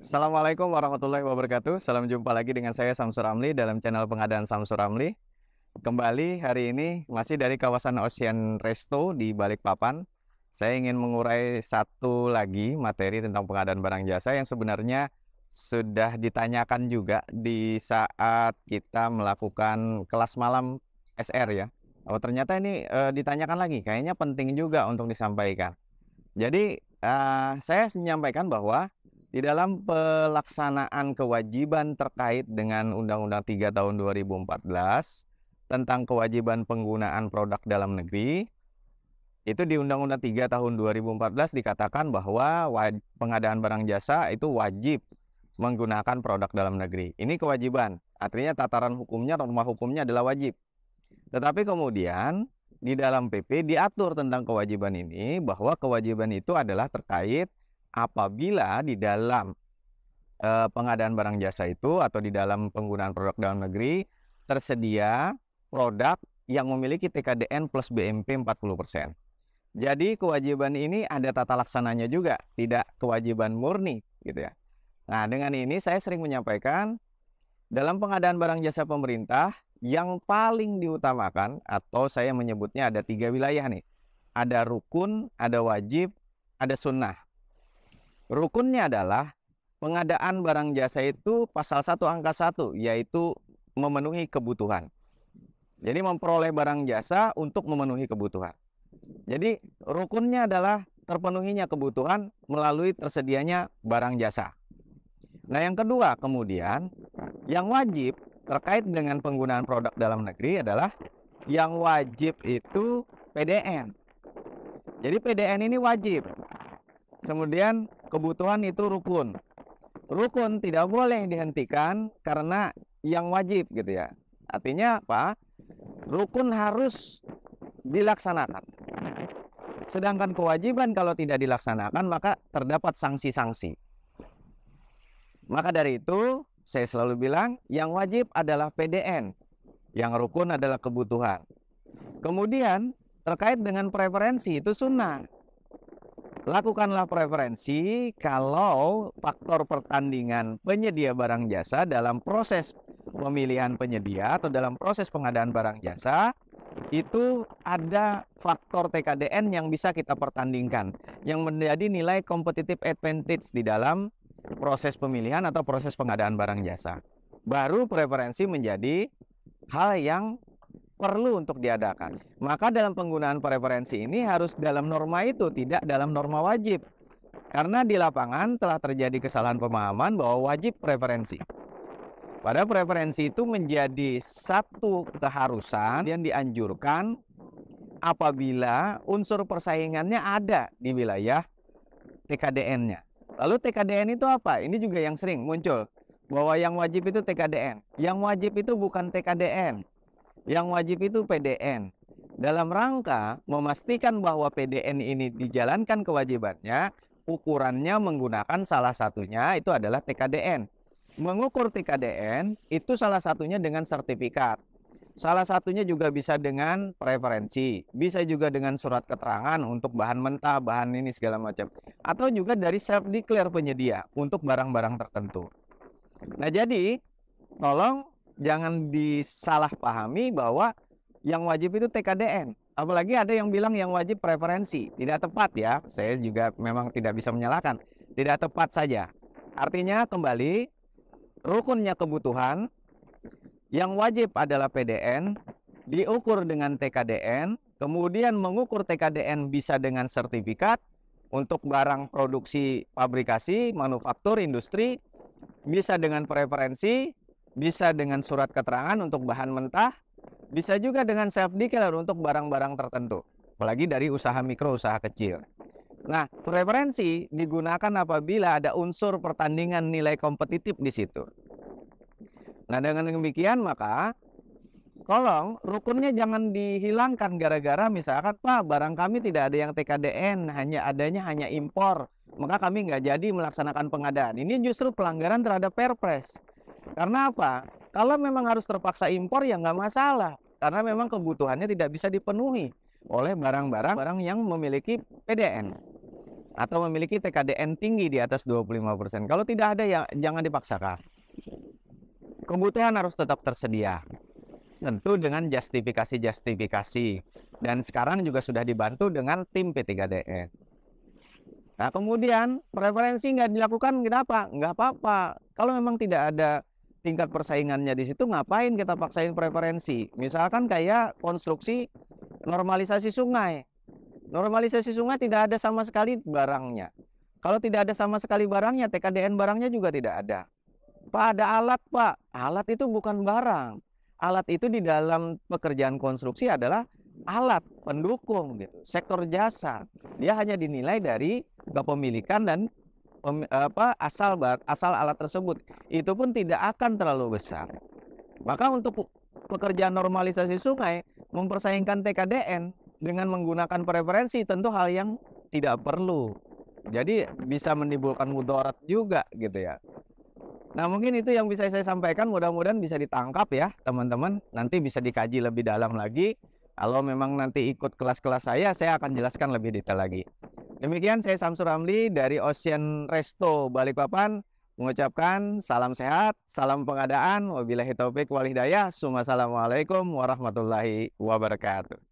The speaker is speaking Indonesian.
Assalamualaikum warahmatullahi wabarakatuh. Salam jumpa lagi dengan saya Samsur Ramli dalam channel pengadaan Samsur Ramli. Kembali hari ini masih dari kawasan Ocean Resto di Balikpapan. Saya ingin mengurai satu lagi materi tentang pengadaan barang jasa yang sebenarnya sudah ditanyakan juga di saat kita melakukan kelas malam SR ya. Oh ternyata ini ditanyakan lagi, kayaknya penting juga untuk disampaikan. Jadi saya menyampaikan bahwa di dalam pelaksanaan kewajiban terkait dengan Undang-Undang 3 tahun 2014 tentang kewajiban penggunaan produk dalam negeri, itu di Undang-Undang 3 tahun 2014 dikatakan bahwa pengadaan barang jasa itu wajib menggunakan produk dalam negeri. Ini kewajiban, artinya tataran hukumnya, norma hukumnya adalah wajib. Tetapi kemudian di dalam PP diatur tentang kewajiban ini bahwa kewajiban itu adalah terkait apabila di dalam pengadaan barang jasa itu atau di dalam penggunaan produk dalam negeri tersedia produk yang memiliki TKDN plus BMP 40%. Jadi kewajiban ini ada tata laksananya juga, tidak kewajiban murni gitu ya. Nah, dengan ini saya sering menyampaikan dalam pengadaan barang jasa pemerintah yang paling diutamakan atau saya menyebutnya ada 3 wilayah nih. Ada rukun, ada wajib, ada sunnah. Rukunnya adalah pengadaan barang jasa itu pasal 1 angka 1, yaitu memenuhi kebutuhan. Jadi memperoleh barang jasa untuk memenuhi kebutuhan. Jadi rukunnya adalah terpenuhinya kebutuhan melalui tersedianya barang jasa. Nah yang kedua kemudian, yang wajib terkait dengan penggunaan produk dalam negeri adalah yang wajib itu PDN. Jadi PDN ini wajib. Kemudian kebutuhan itu rukun. Rukun tidak boleh dihentikan karena yang wajib gitu ya. Artinya apa? Rukun harus dilaksanakan. Sedangkan kewajiban kalau tidak dilaksanakan maka terdapat sanksi-sanksi. Maka dari itu saya selalu bilang yang wajib adalah PDN. Yang rukun adalah kebutuhan. Kemudian terkait dengan preferensi itu sunnah. Lakukanlah preferensi kalau faktor pertandingan penyedia barang jasa dalam proses pemilihan penyedia atau dalam proses pengadaan barang jasa itu ada faktor TKDN yang bisa kita pertandingkan yang menjadi nilai competitive advantage di dalam proses pemilihan atau proses pengadaan barang jasa. Baru preferensi menjadi hal yang perlu untuk diadakan. Maka dalam penggunaan preferensi ini harus dalam norma itu, tidak dalam norma wajib. Karena di lapangan telah terjadi kesalahan pemahaman bahwa wajib preferensi. Pada preferensi itu menjadi satu keharusan yang dianjurkan apabila unsur persaingannya ada di wilayah TKDN-nya. Lalu TKDN itu apa? Ini juga yang sering muncul. Bahwa yang wajib itu TKDN. Yang wajib itu bukan TKDN. Yang wajib itu PDN. Dalam rangka memastikan bahwa PDN ini dijalankan kewajibannya, ukurannya menggunakan salah satunya itu adalah TKDN. Mengukur TKDN itu salah satunya dengan sertifikat. Salah satunya juga bisa dengan preferensi, bisa juga dengan surat keterangan untuk bahan mentah, bahan ini segala macam. Atau juga dari self-declare penyedia untuk barang-barang tertentu. Nah jadi, tolong jangan disalahpahami bahwa yang wajib itu TKDN. Apalagi ada yang bilang yang wajib preferensi. Tidak tepat ya. Saya juga memang tidak bisa menyalahkan. Tidak tepat saja. Artinya kembali, rukunnya kebutuhan, yang wajib adalah PDN, diukur dengan TKDN, kemudian mengukur TKDN bisa dengan sertifikat untuk barang produksi pabrikasi, manufaktur, industri, bisa dengan preferensi, bisa dengan surat keterangan untuk bahan mentah, bisa juga dengan self-declare untuk barang-barang tertentu, apalagi dari usaha mikro, usaha kecil. Nah, preferensi digunakan apabila ada unsur pertandingan nilai kompetitif di situ. Nah, dengan demikian maka tolong rukunnya jangan dihilangkan gara-gara misalkan, Pak, barang kami tidak ada yang TKDN, hanya impor, maka kami nggak jadi melaksanakan pengadaan. Ini justru pelanggaran terhadap Perpres. Karena apa? Kalau memang harus terpaksa impor ya nggak masalah. Karena memang kebutuhannya tidak bisa dipenuhi oleh barang-barang yang memiliki PDN. atau memiliki TKDN tinggi di atas 25%. Kalau tidak ada ya jangan dipaksakan. Kebutuhan harus tetap tersedia. Tentu dengan justifikasi-justifikasi. Dan sekarang juga sudah dibantu dengan tim P3DN. Nah, kemudian preferensi nggak dilakukan, kenapa? Nggak apa-apa. Kalau memang tidak ada tingkat persaingannya di situ, ngapain kita paksain preferensi? Misalkan kayak konstruksi normalisasi sungai. Normalisasi sungai tidak ada sama sekali barangnya. Kalau tidak ada sama sekali barangnya, TKDN barangnya juga tidak ada. Pak, ada alat, Pak. Alat itu bukan barang. Alat itu di dalam pekerjaan konstruksi adalah alat pendukung gitu, sektor jasa. Dia hanya dinilai dari kepemilikan dan asal alat tersebut. Itu pun tidak akan terlalu besar. Maka untuk pekerjaan normalisasi sungai mempersaingkan TKDN dengan menggunakan preferensi tentu hal yang tidak perlu. Jadi bisa menimbulkan mudarat juga gitu ya. Nah, mungkin itu yang bisa saya sampaikan, mudah-mudahan bisa ditangkap ya teman-teman. Nanti bisa dikaji lebih dalam lagi. Kalau memang nanti ikut kelas-kelas saya akan jelaskan lebih detail lagi. Demikian saya Samsur Ramli dari Ocean Resto Balikpapan mengucapkan salam sehat, salam pengadaan, wabillahi taufik wal hidayah. Assalamualaikum warahmatullahi wabarakatuh.